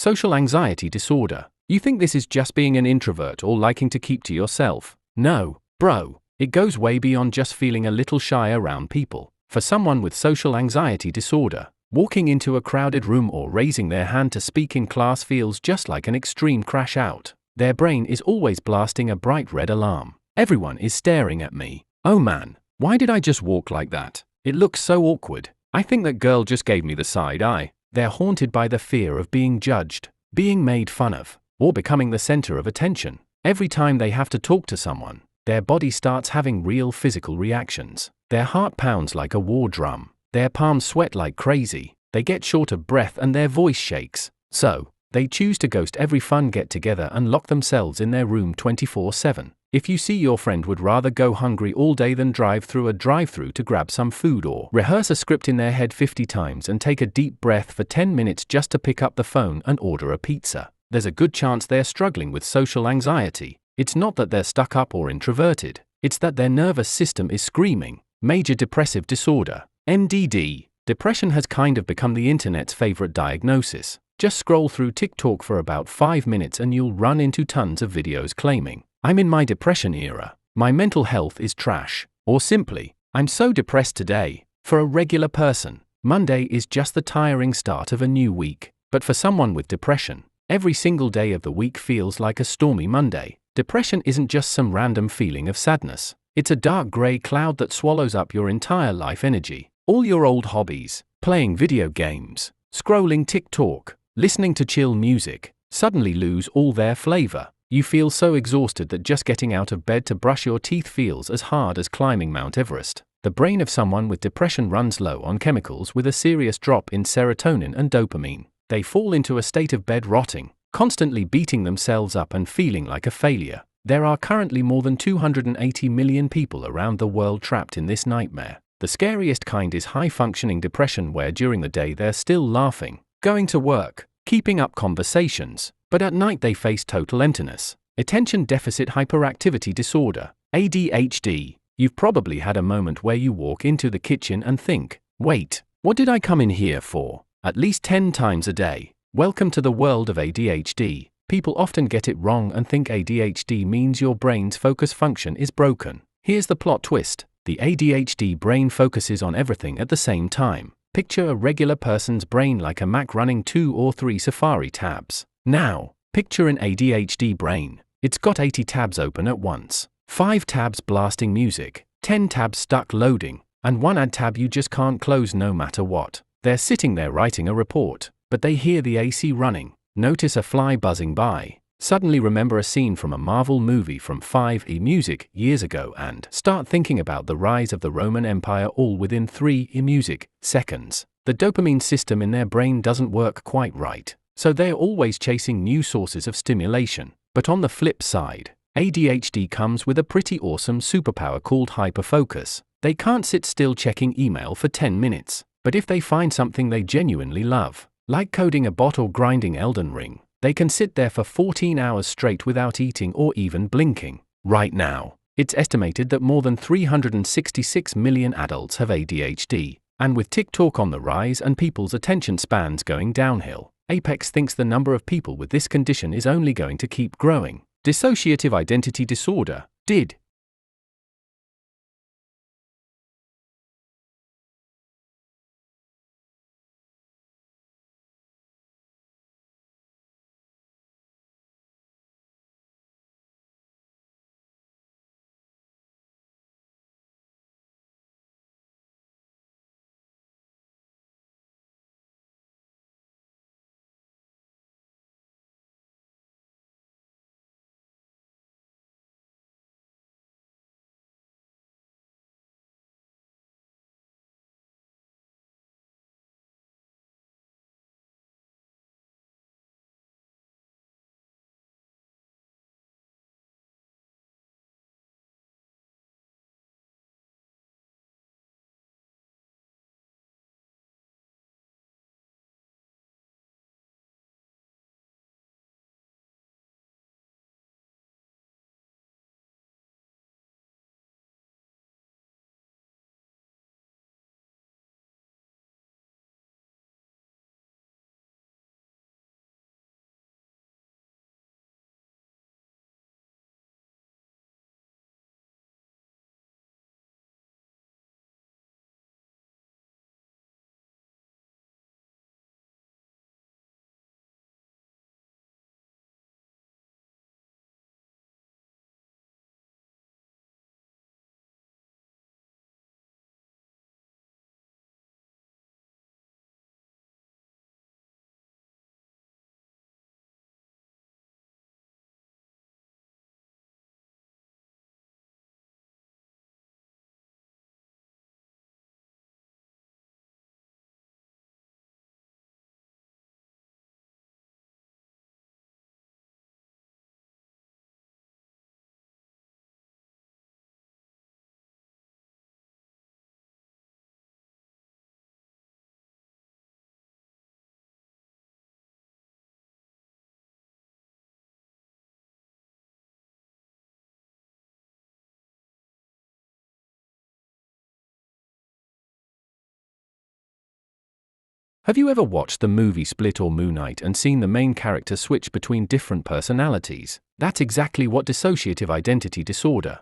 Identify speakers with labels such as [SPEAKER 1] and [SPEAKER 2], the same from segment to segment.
[SPEAKER 1] Social anxiety disorder. You think this is just being an introvert or liking to keep to yourself? No, bro. It goes way beyond just feeling a little shy around people. For someone with social anxiety disorder, walking into a crowded room or raising their hand to speak in class feels just like an extreme crash out. Their brain is always blasting a bright red alarm. Everyone is staring at me. Oh man, why did I just walk like that? It looks so awkward. I think that girl just gave me the side eye. They're haunted by the fear of being judged, being made fun of, or becoming the center of attention. Every time they have to talk to someone, their body starts having real physical reactions. Their heart pounds like a war drum. Their palms sweat like crazy. They get short of breath and their voice shakes. So, they choose to ghost every fun get-together and lock themselves in their room 24/7. If you see your friend would rather go hungry all day than drive through a drive-thru to grab some food or rehearse a script in their head 50 times and take a deep breath for 10 minutes just to pick up the phone and order a pizza, there's a good chance they're struggling with social anxiety. It's not that they're stuck up or introverted. It's that their nervous system is screaming. Major depressive disorder, MDD. Depression has kind of become the internet's favorite diagnosis. Just scroll through TikTok for about 5 minutes and you'll run into tons of videos claiming, "I'm in my depression era. My mental health is trash." Or simply, "I'm so depressed today." For a regular person, Monday is just the tiring start of a new week. But for someone with depression, every single day of the week feels like a stormy Monday. Depression isn't just some random feeling of sadness. It's a dark grey cloud that swallows up your entire life energy. All your old hobbies, playing video games, scrolling TikTok, listening to chill music, suddenly lose all their flavor. You feel so exhausted that just getting out of bed to brush your teeth feels as hard as climbing Mount Everest. The brain of someone with depression runs low on chemicals with a serious drop in serotonin and dopamine. They fall into a state of bed rotting, constantly beating themselves up and feeling like a failure. There are currently more than 280 million people around the world trapped in this nightmare. The scariest kind is high-functioning depression, where during the day they're still laughing, going to work, keeping up conversations, but at night they face total emptiness. Attention deficit hyperactivity disorder, ADHD. You've probably had a moment where you walk into the kitchen and think, "Wait, what did I come in here for?" At least 10 times a day. Welcome to the world of ADHD. People often get it wrong and think ADHD means your brain's focus function is broken. Here's the plot twist. The ADHD brain focuses on everything at the same time. Picture a regular person's brain like a Mac running 2 or 3 Safari tabs. Now, picture an ADHD brain. It's got 80 tabs open at once. 5 tabs blasting music, 10 tabs stuck loading, and 1 ad tab you just can't close no matter what. They're sitting there writing a report, but they hear the AC running, notice a fly buzzing by, suddenly remember a scene from a Marvel movie from 5e music years ago and start thinking about the rise of the Roman Empire, all within 3e music seconds. The dopamine system in their brain doesn't work quite right, so they're always chasing new sources of stimulation. But on the flip side, ADHD comes with a pretty awesome superpower called hyperfocus. They can't sit still checking email for 10 minutes, but if they find something they genuinely love, like coding a bot or grinding Elden Ring, they can sit there for 14 hours straight without eating or even blinking. Right now, it's estimated that more than 366 million adults have ADHD, and with TikTok on the rise and people's attention spans going downhill, Apex thinks the number of people with this condition is only going to keep growing. Dissociative identity disorder, DID. Have you ever watched the movie Split or Moon Knight and seen the main character switch between different personalities? That's exactly what dissociative identity disorder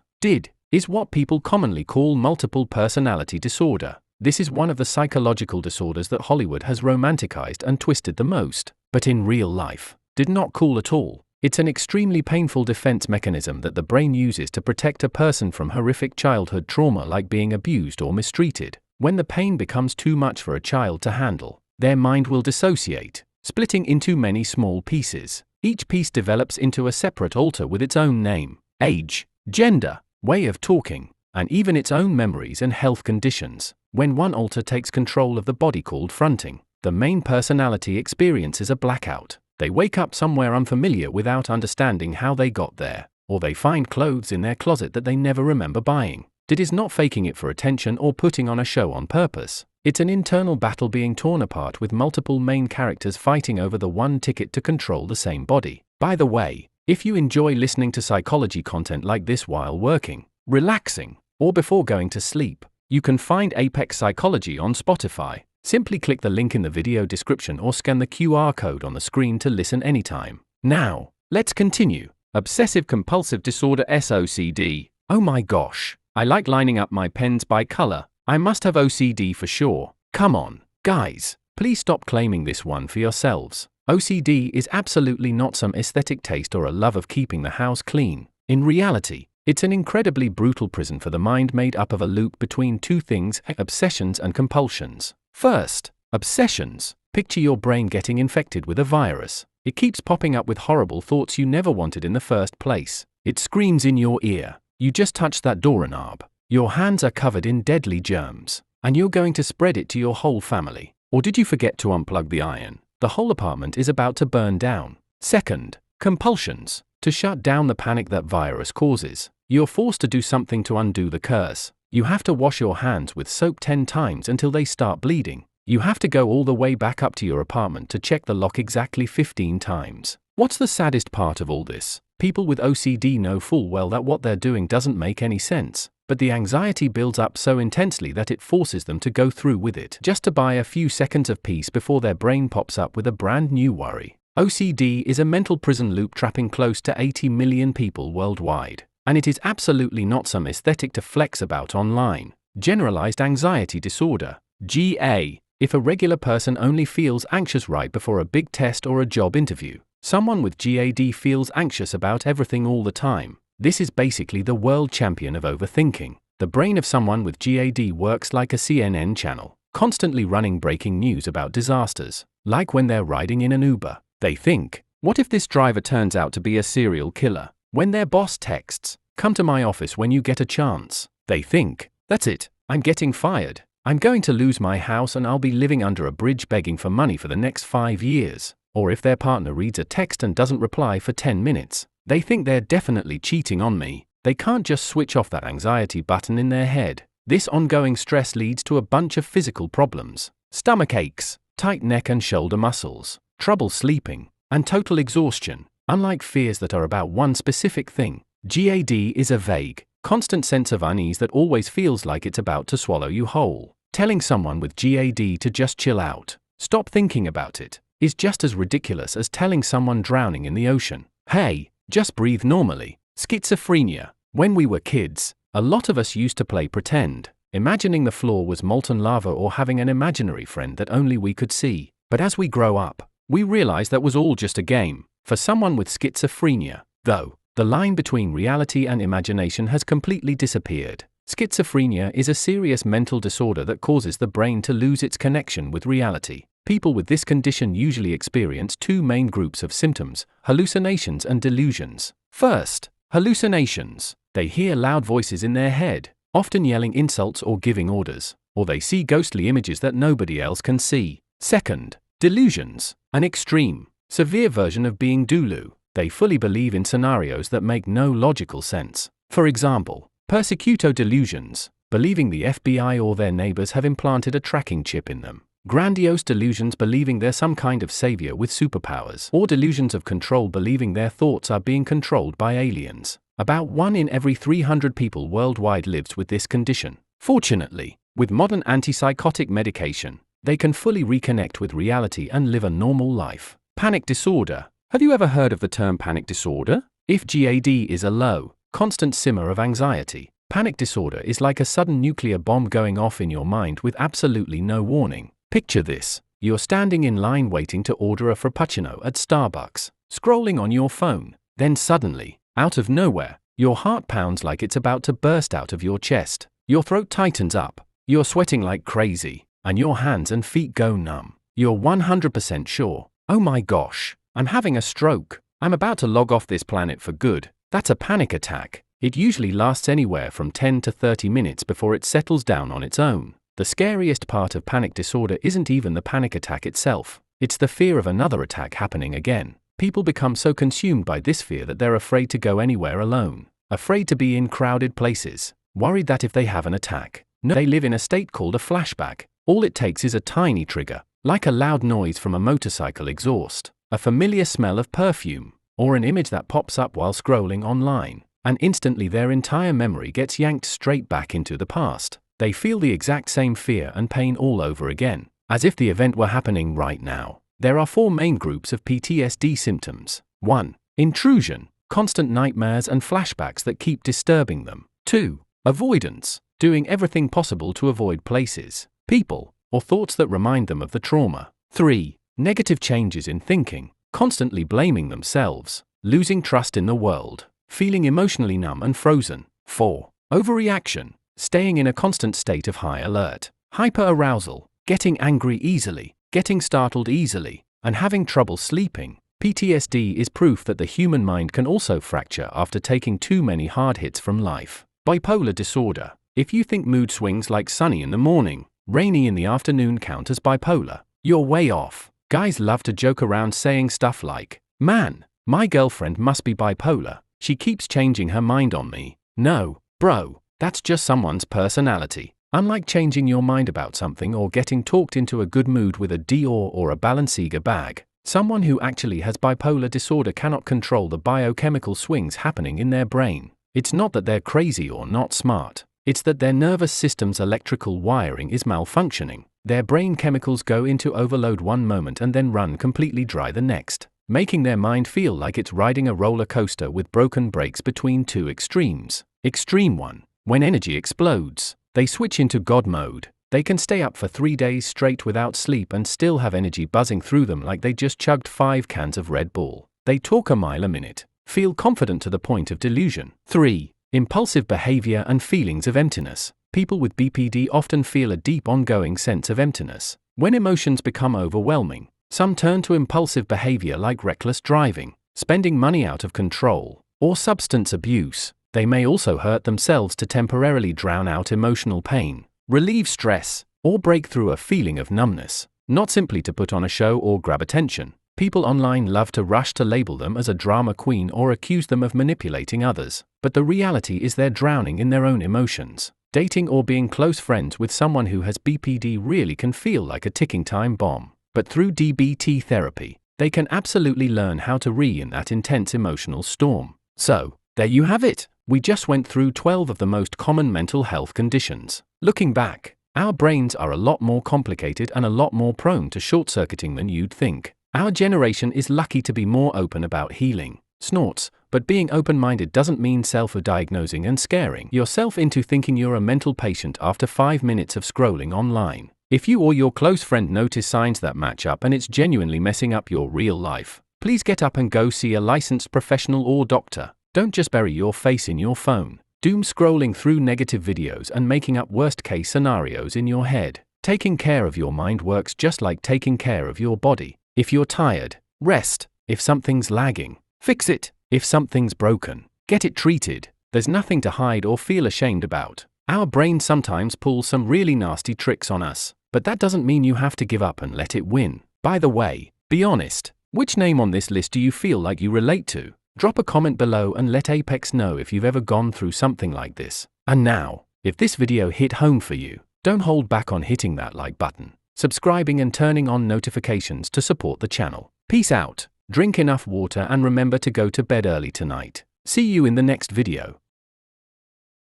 [SPEAKER 1] is what people commonly call multiple personality disorder. This is one of the psychological disorders that Hollywood has romanticized and twisted the most, but in real life, did not cool at all. It's an extremely painful defense mechanism that the brain uses to protect a person from horrific childhood trauma like being abused or mistreated. When the pain becomes too much for a child to handle, their mind will dissociate, splitting into many small pieces. Each piece develops into a separate alter with its own name, age, gender, way of talking, and even its own memories and health conditions. When one alter takes control of the body called fronting, the main personality experiences a blackout. They wake up somewhere unfamiliar without understanding how they got there, or they find clothes in their closet that they never remember buying. It is not faking it for attention or putting on a show on purpose. It's an internal battle being torn apart with multiple main characters fighting over the one ticket to control the same body. By the way, if you enjoy listening to psychology content like this while working, relaxing, or before going to sleep, you can find Apex Psychology on Spotify. Simply click the link in the video description or scan the QR code on the screen to listen anytime. Now, let's continue. Obsessive-compulsive disorder (OCD). Oh my gosh, I like lining up my pens by color. I must have OCD for sure. Come on, guys, please stop claiming this one for yourselves. OCD is absolutely not some aesthetic taste or a love of keeping the house clean. In reality, it's an incredibly brutal prison for the mind made up of a loop between two things, obsessions and compulsions. First, obsessions. Picture your brain getting infected with a virus. It keeps popping up with horrible thoughts you never wanted in the first place. It screams in your ear. You just touched that doorknob. Your hands are covered in deadly germs, and you're going to spread it to your whole family. Or did you forget to unplug the iron? The whole apartment is about to burn down. Second, compulsions. To shut down the panic that virus causes, you're forced to do something to undo the curse. You have to wash your hands with soap 10 times until they start bleeding. You have to go all the way back up to your apartment to check the lock exactly 15 times. What's the saddest part of all this? People with OCD know full well that what they're doing doesn't make any sense, but the anxiety builds up so intensely that it forces them to go through with it just to buy a few seconds of peace before their brain pops up with a brand new worry. OCD is a mental prison loop trapping close to 80 million people worldwide, and it is absolutely not some aesthetic to flex about online. Generalized anxiety disorder, GA. If a regular person only feels anxious right before a big test or a job interview, someone with GAD feels anxious about everything all the time. This is basically the world champion of overthinking. The brain of someone with GAD works like a CNN channel, constantly running breaking news about disasters, like when they're riding in an Uber. They think, what if this driver turns out to be a serial killer? When their boss texts, come to my office when you get a chance. They think, that's it, I'm getting fired. I'm going to lose my house and I'll be living under a bridge begging for money for the next 5 years. Or if their partner reads a text and doesn't reply for 10 minutes, they think they're definitely cheating on me. They can't just switch off that anxiety button in their head. This ongoing stress leads to a bunch of physical problems: stomach aches, tight neck and shoulder muscles, trouble sleeping, and total exhaustion. Unlike fears that are about one specific thing, GAD is a vague, constant sense of unease that always feels like it's about to swallow you whole. Telling someone with GAD to just chill out, stop thinking about it, is just as ridiculous as telling someone drowning in the ocean, hey, just breathe normally. Schizophrenia. When we were kids, a lot of us used to play pretend, imagining the floor was molten lava or having an imaginary friend that only we could see. But as we grow up, we realize that was all just a game. For someone with schizophrenia, though, the line between reality and imagination has completely disappeared. Schizophrenia is a serious mental disorder that causes the brain to lose its connection with reality. People with this condition usually experience two main groups of symptoms: hallucinations and delusions. First, hallucinations. They hear loud voices in their head, often yelling insults or giving orders, or they see ghostly images that nobody else can see. Second, delusions. An extreme, severe version of being Dulu. They fully believe in scenarios that make no logical sense. For example, persecuto delusions, believing the FBI or their neighbors have implanted a tracking chip in them. Grandiose delusions, believing they're some kind of savior with superpowers. Or delusions of control, believing their thoughts are being controlled by aliens. About 1 in every 300 people worldwide lives with this condition. Fortunately, with modern antipsychotic medication, they can fully reconnect with reality and live a normal life. Panic disorder. Have you ever heard of the term panic disorder? If GAD is a low, constant simmer of anxiety, panic disorder is like a sudden nuclear bomb going off in your mind with absolutely no warning. Picture this. You're standing in line waiting to order a frappuccino at Starbucks, scrolling on your phone. Then suddenly, out of nowhere, your heart pounds like it's about to burst out of your chest. Your throat tightens up, you're sweating like crazy, and your hands and feet go numb. You're 100% sure, oh my gosh, I'm having a stroke. I'm about to log off this planet for good. That's a panic attack. It usually lasts anywhere from 10 to 30 minutes before it settles down on its own. The scariest part of panic disorder isn't even the panic attack itself. It's the fear of another attack happening again. People become so consumed by this fear that they're afraid to go anywhere alone, afraid to be in crowded places, worried that if they have an attack, they live in a state called a flashback. All it takes is a tiny trigger, like a loud noise from a motorcycle exhaust, a familiar smell of perfume, or an image that pops up while scrolling online, and instantly their entire memory gets yanked straight back into the past. They feel the exact same fear and pain all over again, as if the event were happening right now. There are 4 main groups of PTSD symptoms. 1. Intrusion, constant nightmares and flashbacks that keep disturbing them. 2. Avoidance, doing everything possible to avoid places, people, or thoughts that remind them of the trauma. 3. Negative changes in thinking, constantly blaming themselves, losing trust in the world, feeling emotionally numb and frozen. 4. Overreaction, staying in a constant state of high alert, hyperarousal, getting angry easily, getting startled easily, and having trouble sleeping. PTSD is proof that the human mind can also fracture after taking too many hard hits from life. Bipolar disorder. If you think mood swings like sunny in the morning, rainy in the afternoon count as bipolar, you're way off. Guys love to joke around saying stuff like, "Man, my girlfriend must be bipolar. She keeps changing her mind on me." No, bro. That's just someone's personality. Unlike changing your mind about something or getting talked into a good mood with a Dior or a Balenciaga bag, someone who actually has bipolar disorder cannot control the biochemical swings happening in their brain. It's not that they're crazy or not smart. It's that their nervous system's electrical wiring is malfunctioning. Their brain chemicals go into overload one moment and then run completely dry the next, making their mind feel like it's riding a roller coaster with broken brakes between 2 extremes. Extreme 1. When energy explodes, they switch into God mode. They can stay up for 3 days straight without sleep and still have energy buzzing through them like they just chugged 5 cans of Red Bull. They talk a mile a minute, feel confident to the point of delusion. 3. Impulsive behavior and feelings of emptiness. People with BPD often feel a deep ongoing sense of emptiness. When emotions become overwhelming, some turn to impulsive behavior like reckless driving, spending money out of control, or substance abuse. They may also hurt themselves to temporarily drown out emotional pain, relieve stress, or break through a feeling of numbness, not simply to put on a show or grab attention. People online love to rush to label them as a drama queen or accuse them of manipulating others, but the reality is they're drowning in their own emotions. Dating or being close friends with someone who has BPD really can feel like a ticking time bomb, but through DBT therapy, they can absolutely learn how to read in that intense emotional storm. So, there you have it. We just went through 12 of the most common mental health conditions. Looking back, our brains are a lot more complicated and a lot more prone to short-circuiting than you'd think. Our generation is lucky to be more open about healing. Snorts, but being open-minded doesn't mean self-diagnosing and scaring yourself into thinking you're a mental patient after 5 minutes of scrolling online. If you or your close friend notice signs that match up and it's genuinely messing up your real life, please get up and go see a licensed professional or doctor. Don't just bury your face in your phone, doom scrolling through negative videos and making up worst-case scenarios in your head. Taking care of your mind works just like taking care of your body. If you're tired, rest. If something's lagging, fix it. If something's broken, get it treated. There's nothing to hide or feel ashamed about. Our brain sometimes pulls some really nasty tricks on us, but that doesn't mean you have to give up and let it win. By the way, be honest. Which name on this list do you feel like you relate to? Drop a comment below and let Apex know if you've ever gone through something like this. And now, if this video hit home for you, don't hold back on hitting that like button, subscribing and turning on notifications to support the channel. Peace out, drink enough water and remember to go to bed early tonight. See you in the next video.